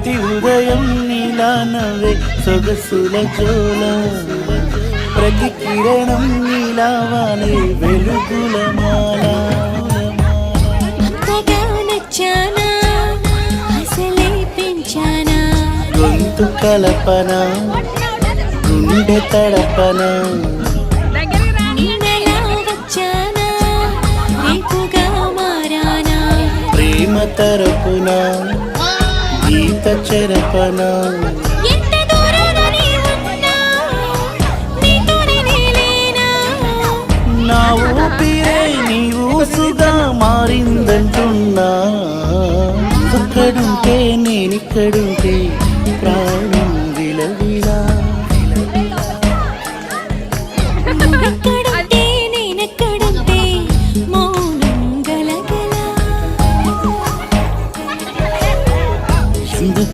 ప్రతి ఉదయం నీలా నవ్వే సొగసుల జోల ప్రతి కిరణం నీలా వాలే వెలుగుల మాల గొంతు కలపన గుండె తడపన ప్రేమ తరపున గీత చెరపన నా ఊపిరే నీ ఊసుగా మారిందంటున్నా ఒక్కడుంటే నేనిక్కడుంటే